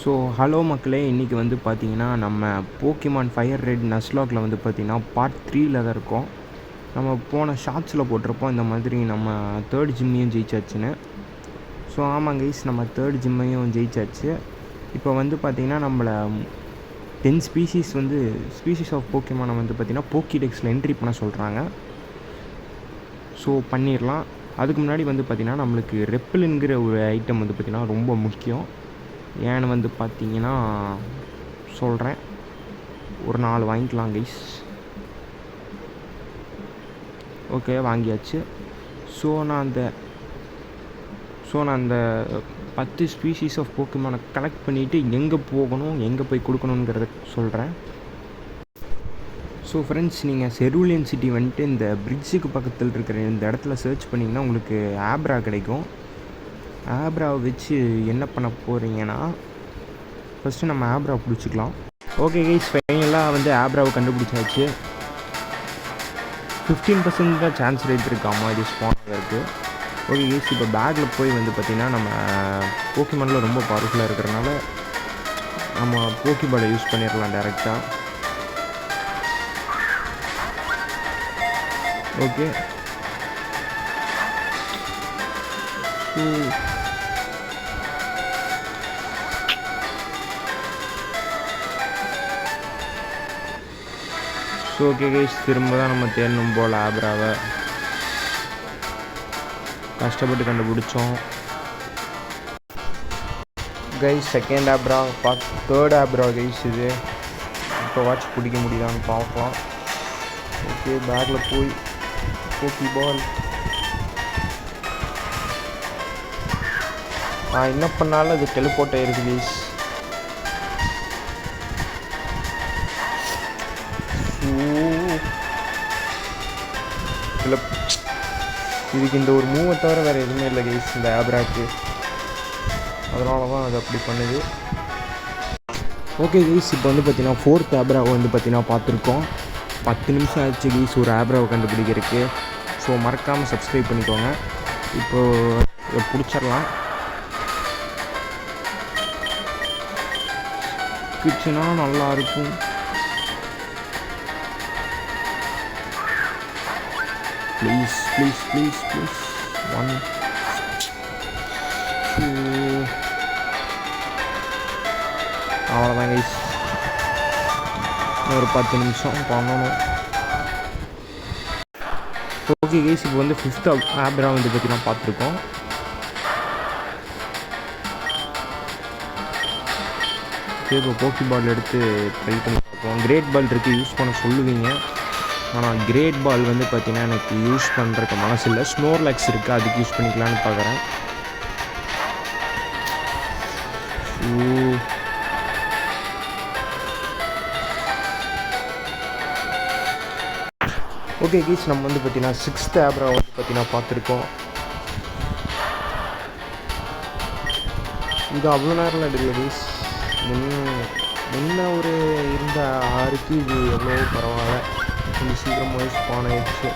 So hello மக்களே, இன்றைக்கி வந்து பார்த்திங்கன்னா நம்ம போக்கிமான் ஃபயர் ரெட் நஸ்லாகில் வந்து பார்த்திங்கன்னா பார்ட் 3ல் தான் இருக்கோம். நம்ம போன ஷார்ட்ஸில் போட்டிருப்போம் இந்த மாதிரி நம்ம தேர்ட் ஜிம்மையும் ஜெயிச்சாச்சுன்னு. ஸோ ஆமாம் கைஸ், நம்ம தேர்ட் ஜிம்மையும் ஜெயிச்சாச்சு. இப்போ வந்து பார்த்திங்கன்னா நம்மளை 10 ஸ்பீஷீஸ் ஆஃப் போக்கிமானை வந்து பார்த்திங்கன்னா போக்கிடெக்ஸில் என்ட்ரி பண்ண சொல்கிறாங்க. ஸோ பண்ணிடலாம். அதுக்கு முன்னாடி வந்து பார்த்திங்கன்னா நம்மளுக்கு ரெப்பிள்ங்கிற ஒரு ஐட்டம் வந்து பார்த்திங்கன்னா ரொம்ப முக்கியம். ஏன்னு வந்து பார்த்தீங்கன்னா சொல்கிறேன், ஒரு 4 வாங்கிக்கலாம் கைஸ். ஓகே, வாங்கியாச்சு. ஸோ நான் அந்த 10 ஸ்பீஷீஸ் ஆஃப் போக்கிமானை கலெக்ட் பண்ணிவிட்டு எங்கே போகணும், எங்கே போய் கொடுக்கணுங்கிறத சொல்கிறேன். ஸோ ஃப்ரெண்ட்ஸ், நீங்கள் செருலியன் சிட்டி வந்துட்டு இந்த பிரிட்ஜுக்கு பக்கத்தில் இருக்கிற இந்த இடத்துல சர்ச் பண்ணிங்கன்னா உங்களுக்கு ஆப்ரா கிடைக்கும். ஆப்ராவை வச்சு என்ன பண்ண போகிறீங்கன்னா, ஃபஸ்ட்டு நம்ம ஆப்ரா பிடிச்சிக்கலாம். ஓகே கைஸ், ஃபைனலாக வந்து ஆப்ராவை கண்டுபிடிச்சாச்சு. 15% தான் சான்ஸ் ரேட் இருக்காமா இது ஸ்பான் ஆகிறதுக்கு. ஓகே கைஸ், இப்போ பேக்கில் போய் வந்து பார்த்திங்கன்னா நம்ம போக்கிமானில் ரொம்ப பவர்ஃபுல்லாக இருக்கிறனால நம்ம போக்கிபாலை யூஸ் பண்ணிடலாம் டேரெக்டாக. ஓகே, ஸோ ஓகே கைஸ், திரும்ப தான் நம்ம தேடணும் போல் ஆப்ராவை. கஷ்டப்பட்டு கண்டுபிடிச்சோம் guys. Second Abra, third Abra guys. இது இப்போ வாட்ச் பிடிக்க முடியுதான்னு பார்க்கலாம். ஓகே, பேக்கில் போய் போக்கிபால் என்ன பண்ணாலும் அது டெலிபோர்ட் ஆகிருக்கு கைஸ். இதுக்கு இந்த ஒரு மூவை தவிர வேறு எதுவுமே இல்லை கைஸ் இந்த ஆப்ராக்கு. அதனால தான் அது அப்படி பண்ணுது. ஓகே கைஸ், இப்போ வந்து பார்த்தீங்கன்னா 4th ஆப்ராவை வந்து பார்த்தீங்கன்னா பார்த்துருக்கோம். 10 நிமிஷம் ஆச்சு கைஸ் ஒரு ஆப்ராவை கண்டுபிடிக்கிறதுக்கு. ஸோ மறக்காமல் சப்ஸ்கிரைப் பண்ணிக்கோங்க. இப்போது பிடிச்சிடலாம். கிச்சனா நல்லாயிருக்கும். Please please please please 1 2. அவ்வளோதான் கைஸ், ஒரு 10 நிமிஷம் பண்ணணும். ஓகே கைஸ், இப்போ வந்து 5th ஆப்ரா வந்து பார்த்தீங்கன்னா பார்த்துருக்கோம். ஓகே, இப்போ போக்கிபால் எடுத்து ட்ரை பண்ணி பார்ப்போம். கிரேட் பால் இருக்குது, யூஸ் பண்ண சொல்லுவீங்க. ஆனால் கிரேட் பால் வந்து பார்த்திங்கன்னா எனக்கு யூஸ் பண்ணுறதுக்கு மனசு இல்லை. ஸ்னோர்லாக்ஸ் இருக்குது, அதுக்கு யூஸ் பண்ணிக்கலான்னு பார்க்குறேன். ஓகே கைஸ், நம்ம வந்து பார்த்திங்கன்னா 6th ஆப்ரா வந்து பார்த்திங்கன்னா பார்த்துருக்கோம். இது அவ்வளோ நேரம்லாம் எடுக்கல கைஸ். முன்ன ஒரு இருந்த 6க்கு இது எவ்வளோ பரவாயில்ல, கொஞ்சம் சீக்கிரமாக ஸ்பான் ஆயிடுச்சு.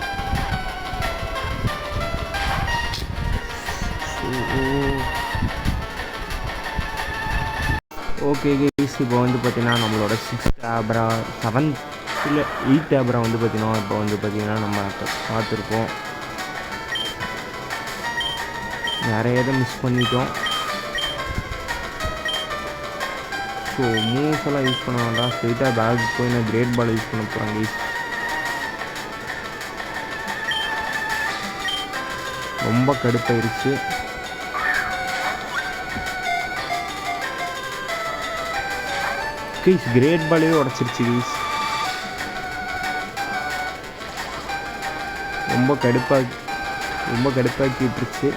ஓகே கைஸ், இப்போ வந்து பார்த்திங்கன்னா நம்மளோட 6th ஆப்ரா 7th இல்லை 8th ஆப்ரா வந்து பார்த்திங்கன்னா இப்போ வந்து பார்த்திங்கன்னா நம்ம பார்த்துருக்கோம். நிறைய இதை மிஸ் பண்ணிட்டோம். ஸோ மூவ்ஸ் எல்லாம் யூஸ் பண்ண வேண்டாம், ஸ்ட்ரெயிட்டாக பேக் போய் நான் கிரேட் பால் யூஸ் பண்ண போகிறேன் கைஸ். ரொம்ப கடுப்பாயிருச்சு. கைஸ், கிரேட் பாலே உடச்சிருச்சு கைஸ். ரொம்ப கடுப்பாக்கி விட்டுருச்சு.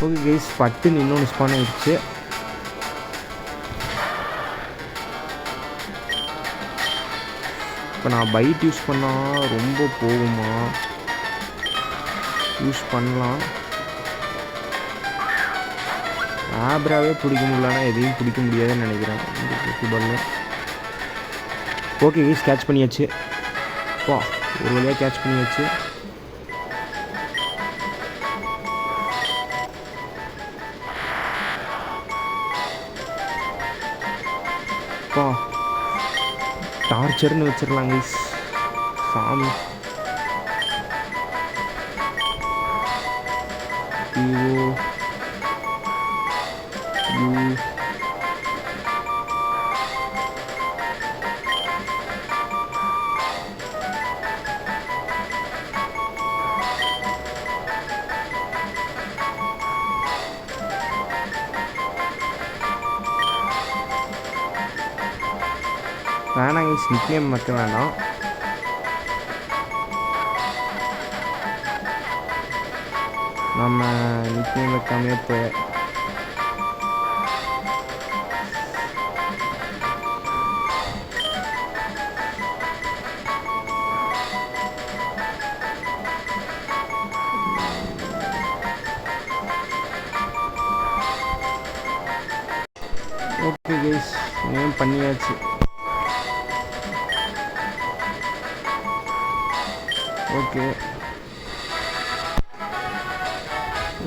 ஓகே கைஸ், பட்டுன்னு இன்னொன்று ஸ்பான் ஆயிடுச்சு. இப்போ நான் பைட் யூஸ் பண்ணால் ரொம்ப போகுமா? யூஸ் பண்ணலாம். ஆப்ராவே பிடிக்க முடியலன்னா எதையும் பிடிக்க முடியாதுன்னு நினைக்கிறேன் இந்த போக்கிபாலில். ஓகே கைஸ், கேட்ச் பண்ணியாச்சு. ஒரு வழியாக கேட்ச் பண்ணியாச்சு. அப்பா டார்ச்சர்னு வச்சிடலாம் கைஸ். சாமி ஐயோ வேணாம் கைஸ், நிக்நேம் வைக்க வேணாம். நம்ம நிக்நேம் வைக்காமே போய் ஓகே கைஸ், நேம் பண்ணியாச்சு. ஓகே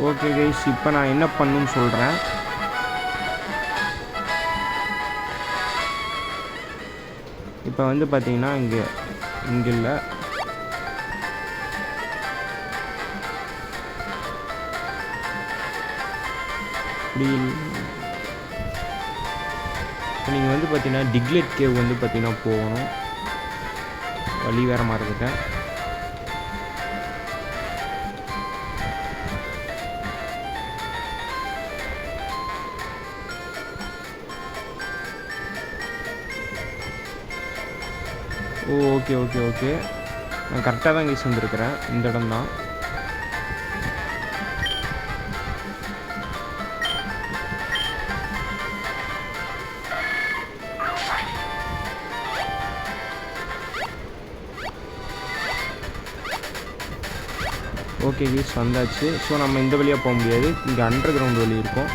ஓகே கைஸ், இப்போ நான் என்ன பண்ணுன்னு சொல்கிறேன். இப்போ வந்து பார்த்தீங்கன்னா இங்கே இல்லை, இப்படி இப்போ நீங்கள் வந்து பார்த்தீங்கன்னா டிக்லெட் கேவ் வந்து பார்த்தீங்கன்னா போகணும். வழி வேறு மாதிரி இருக்கேன். ஓ ஓகே ஓகே ஓகே, நான் கரெக்டாக தான் கைஸ் வந்துருக்கிறேன். இந்த இடம் தான். ஓகே கைஸ் வந்தாச்சு. ஸோ நம்ம இந்த வழியாக போக முடியாது, இங்கே அண்டர் கிரவுண்ட் வழி இருக்கும்,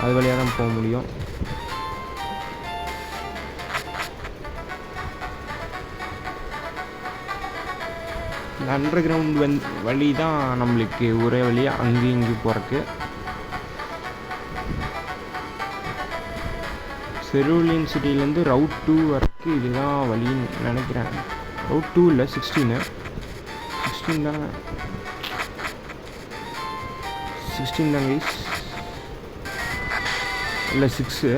அது வழியாக தான் போக முடியும். இந்த அண்டர் கிரவுண்ட் வழி தான் நம்மளுக்கு ஒரே வழியாக அங்கேயும் இங்கேயும் போகிறக்கு. செருலியன் சிட்டிலேருந்து ரவுட் 2 வரைக்கும் இதுதான் வழின்னு நினைக்கிறேன். ரவுட் 2 இல்லை, 16 தானே, 16 தான் கைஸ், இல்லை 6.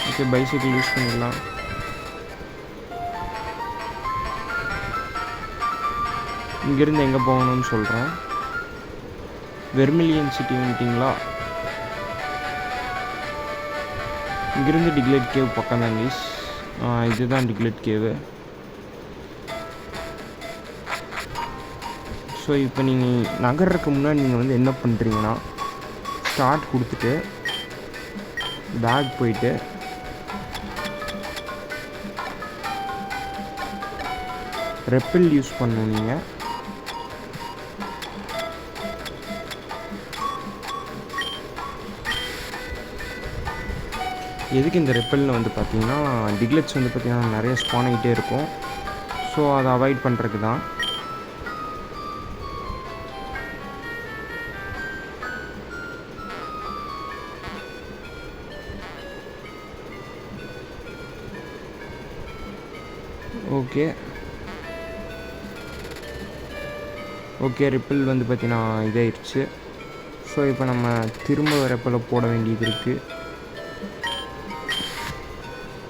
ஓகே, பைசைக்கிள் யூஸ் பண்ணிடலாம். இங்கேருந்து எங்கே போகணும்னு சொல்கிறேன். வெர்மிலியன் சிட்டி வந்துட்டிங்களா? இங்கேருந்து டிக்லெட் கேவ் பக்கம் தான் கைஸ். இதுதான் டிக்லெட் கேவு. ஸோ இப்போ நீங்கள் நகர்றதுக்கு முன்னாடி நீங்கள் வந்து என்ன பண்ணுறீங்கன்னா, ஸ்டார்ட் கொடுத்துட்டு பேக் போயிட்டு ரெப்பில் யூஸ் பண்ணணும். நீங்கள் எதுக்கு இந்த ரெப்பல்னு வந்து பார்த்தீங்கன்னா, டிக்லெட்ஸ் வந்து பார்த்திங்கன்னா நிறைய ஸ்பான் ஆகிட்டே இருக்கும். ஸோ அதை அவாய்ட் பண்ணுறதுக்கு தான். ஓகே ஓகே, ரிப்பிள் வந்து பார்த்திங்கன்னா இதாகிடுச்சு. ஸோ இப்போ நம்ம திரும்ப ரெப்பில் போட வேண்டியது இருக்குது.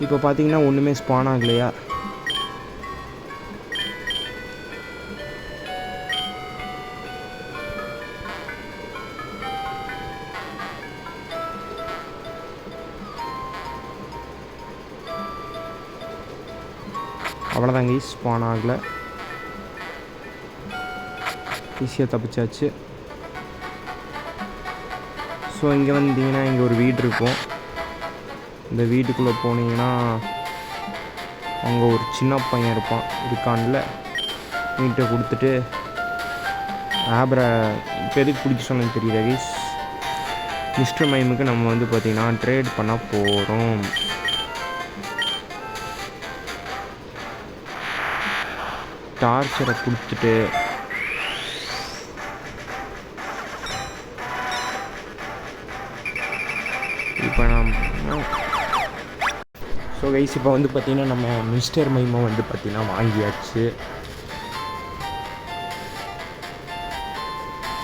இப்போ பார்த்தீங்கன்னா ஒன்றுமே ஸ்பான் ஆகலையா? அவ்வளோதாங்க, ஸ்பான் ஆகலை. ஈஸியாக தப்பிச்சாச்சு. ஸோ இங்கே வந்தீங்கன்னா இங்கே ஒரு வீடு இருக்கும். இந்த வீட்டுக்குள்ளே போனீங்கன்னா அங்கே ஒரு சின்ன பையன் இருக்கான்ல, வீட்டை கொடுத்துட்டு ஆப்ரை இப்போ எதுக்கு பிடிக்க சொன்னு தெரியல கைஸ். மிஸ்டர் மைமுக்கு நம்ம வந்து பார்த்திங்கன்னா ட்ரேட் பண்ண போகிறோம். டார்ச்சரை கொடுத்துட்டு இப்போ ஸோ கைஸ் இப்போ வந்து பார்த்திங்கன்னா நம்ம மிஸ்டர் மைமை வந்து பார்த்திங்கன்னா வாங்கியாச்சு.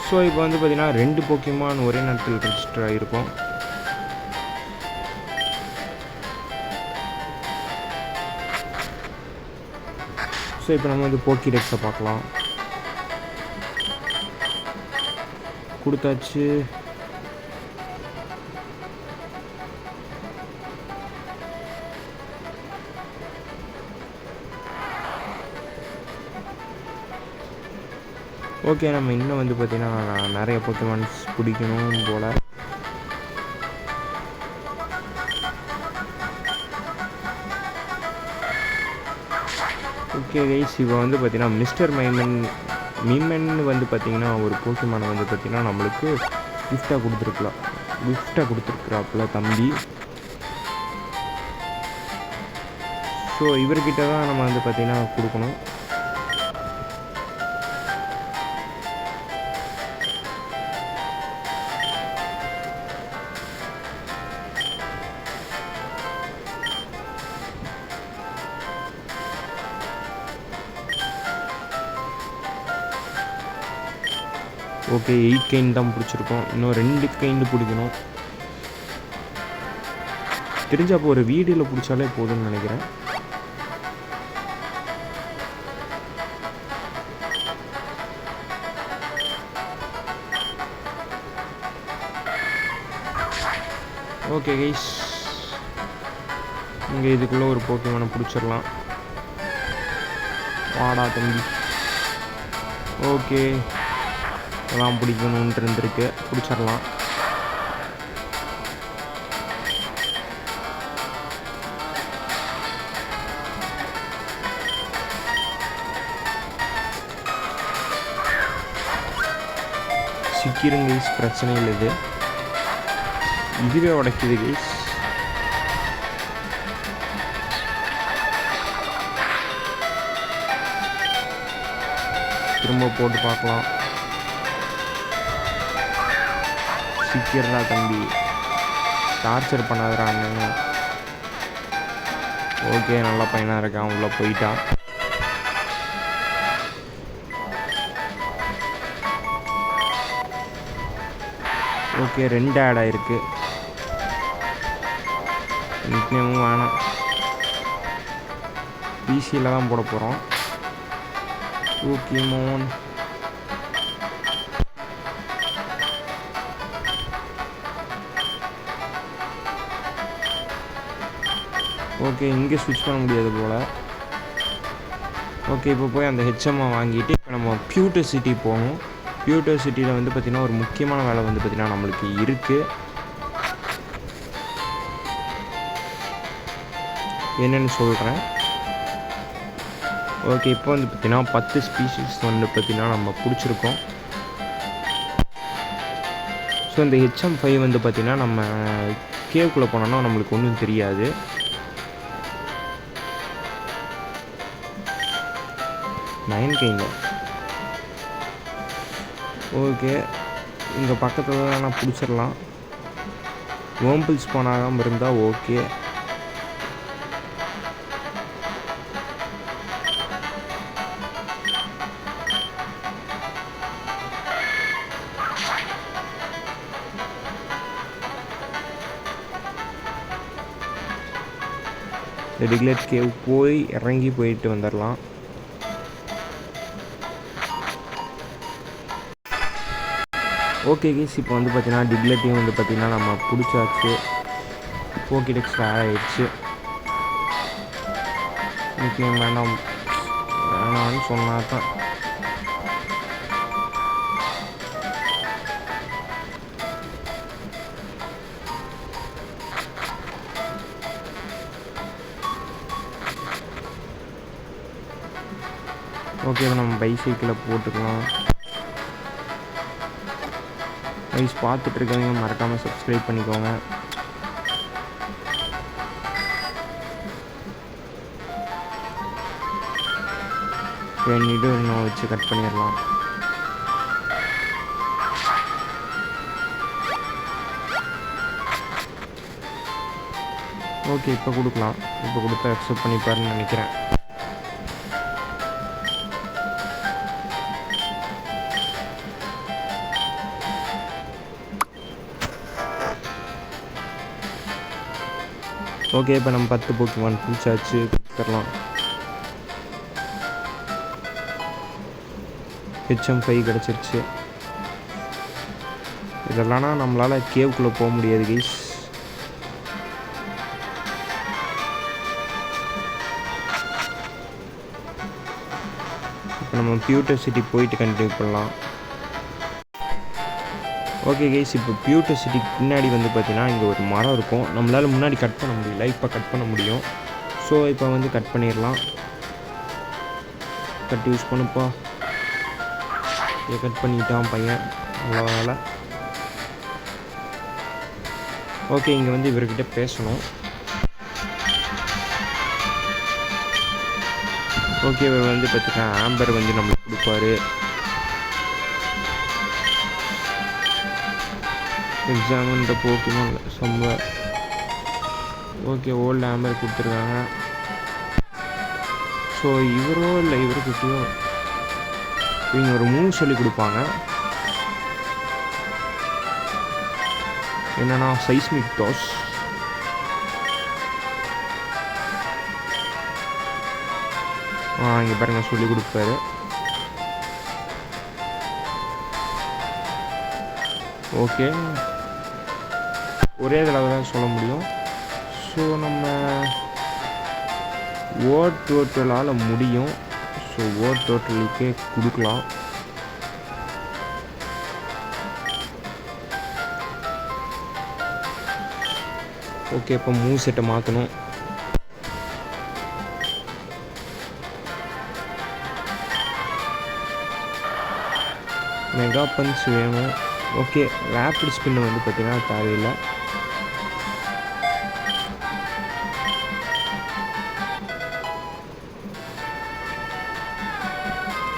ஸோ இப்போ வந்து பார்த்திங்கன்னா 2 போக்கிமான் ஒரே நேரத்தில் ரெஜிஸ்டர் ஆகிருக்கும். ஸோ இப்போ நம்ம வந்து போக்கிடெக்ஸை பார்க்கலாம். கொடுத்தாச்சு. ஓகே, நம்ம இன்னும் வந்து பார்த்திங்கன்னா நிறைய போக்கிமான்ஸ் பிடிக்கணும் போல். ஓகே கைஸ், இப்போ வந்து பார்த்திங்கன்னா மிஸ்டர் மீமன் வந்து பார்த்திங்கன்னா ஒரு போக்கிமானை வந்து பார்த்திங்கன்னா நம்மளுக்கு கிஃப்டாக கொடுத்துருக்குறாப்புல தம்பி. ஸோ இவர்கிட்ட தான் நம்ம வந்து பார்த்திங்கன்னா கொடுக்கணும். ஓகே, 8 கைன் தான் பிடிச்சிருக்கோம். இன்னும் 2 கைண்டு பிடிக்கணும். தெரிஞ்ச அப்போ ஒரு வீடியோவில் பிடிச்சாலே போதும்னு நினைக்கிறேன். ஓகே கைஸ், இங்கே இதுக்குள்ளே ஒரு போக்கிமானை பிடிச்சிடலாம். வாடா தம்பி. ஓகே, எல்லாம் பிடிக்கணுன்ட்டு இருந்திருக்கு. பிடிச்சிடலாம். சிக்கிரும் கைஸ், பிரச்சனை இல்லை. இதுவே உடைக்குது கைஸ். திரும்ப போட்டு பார்க்கலாம். சிக்கிறா தம்பி, டார்ச்சர் பண்ணாதடா அண்ணன். ஓகே, நல்ல பையனாக இருக்கான். உள்ளே போயிட்டான். ஓகே, 2 ஆட் ஆகிருக்கு. நிக்நேமும் வேணாம், பிசியில் தான் போட போகிறோம். போக்கிமான் ஓகே, இங்கே ஸ்விட்ச் பண்ண முடியாது போல். ஓகே, இப்போ போய் அந்த ஹெச்எம்ஐ வாங்கிட்டு இப்போ நம்ம பியூட்டர் சிட்டி போகணும். பியூட்டர் சிட்டியில் வந்து பார்த்திங்கன்னா ஒரு முக்கியமான வேலை வந்து பார்த்திங்கன்னா நம்மளுக்கு இருக்குது. என்னென்னு சொல்கிறேன். ஓகே, இப்போ வந்து பார்த்திங்கன்னா 10 ஸ்பீஷீஸ் வந்து பார்த்திங்கன்னா நம்ம பிடிச்சிருக்கோம். ஸோ இந்த HM5 வந்து பார்த்திங்கன்னா நம்ம கேவுக்குள்ளே போனோன்னா நம்மளுக்கு ஒன்றும் தெரியாது. நைன்கைங்க. ஓகே, இங்கே பக்கத்தில் தான் நான் பிடிச்சிடலாம். வேம்பிள்ஸ் போனாமல் இருந்தால் ஓகே. டிக்லெட் கேவ் போய் இறங்கி போயிட்டு வந்துடலாம். ஓகே கேஸ், இப்போ வந்து பார்த்திங்கன்னா டிக்லெட்டையும் வந்து பார்த்திங்கன்னா நம்ம பிடிச்சாச்சு. போக்கிடெக்ஸ் ஆகிடுச்சு. நிக்நேம் வேணாம்னு சொன்னா தான். ஓகே, நம்ம பைசைக்கிளில் போட்டுக்கலாம். கைஸ், பார்த்துட்ருக்கவங்க மறக்காமல் சப்ஸ்கிரைப் பண்ணிக்கோங்க. நிடு இன்னும் வச்சு கட் பண்ணிடலாம். ஓகே, இப்போ கொடுக்கலாம். இப்போ கொடுத்தா அக்செப்ட் பண்ணிப்பாருன்னு நினைக்கிறேன். ஓகே, இப்போ நம்ம 10 போக்கிமான் பிடிச்சாச்சு, கொடுத்துடலாம். HM5 கிடச்சிருச்சு. இதெல்லாம்னா நம்மளால் கேவுக்குள்ளே போக முடியாது கைஸ். இப்போ நம்ம பியூட்டர் சிட்டி போயிட்டு கண்டினியூ பண்ணலாம். ஓகே கைஸ், இப்போ பியூட்டர் சிட்டிக்கு பின்னாடி வந்து பார்த்தீங்கன்னா இங்கே ஒரு மரம் இருக்கும். நம்மளால் முன்னாடி கட் பண்ண முடியல, இப்போ கட் பண்ண முடியும். ஸோ இப்போ வந்து கட் பண்ணிடலாம். கட் யூஸ் பண்ணுப்பா. இதை கட் பண்ணிட்டான் பையன், அவ்வளோ வேலை. ஓகே, இங்கே வந்து இவர்கிட்ட பேசணும். ஓகே, இவர் வந்து பார்த்தீங்கன்னா ஆம்பர் வந்து நம்மளுக்கு கொடுப்பாரு. எக்ஸாம் இந்த Pokemon somewhere. Okay, old Amber கொடுத்துருக்காங்க. ஸோ இவரோ இல்லை இவருக்கிட்டையோ இவங்க ஒரு மூவ் சொல்லி கொடுப்பாங்க. என்னன்னா சைஸ்மிக் டாஸ். இங்கே பாருங்க சொல்லி கொடுப்பாரு. ஓகே, ஒரே தடவை தான் சொல்ல முடியும். ஸோ நம்ம வேர்ட் டோட்டலால் முடியும். ஸோ வேர்ட் டோட்டலுக்கே கொடுக்கலாம். ஓகே, இப்போ மூவ் செட்டை மாற்றணும். மெகா பஞ்ச் வேணும். ஓகே, ரேப்பிட் ஸ்பின் வந்து பார்த்தீங்கன்னா தேவையில்லை.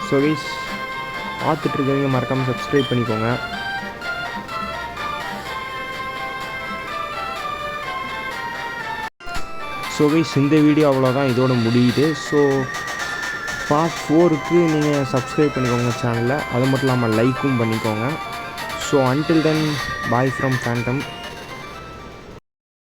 ஸோ கைஸ், பார்த்துட்டு இருக்கிறவங்க மறக்காமல் சப்ஸ்கிரைப் பண்ணிக்கோங்க. ஸோ கைஸ், இந்த வீடியோ அவ்வளோதான், இதோட முடியுது. ஸோ பார்ட் 4க்கு நீங்கள் சப்ஸ்கிரைப் பண்ணிக்கோங்க சேனலில். அது மட்டும் இல்லாமல் லைக்கும் பண்ணிக்கோங்க. So until then, bye from Phantom.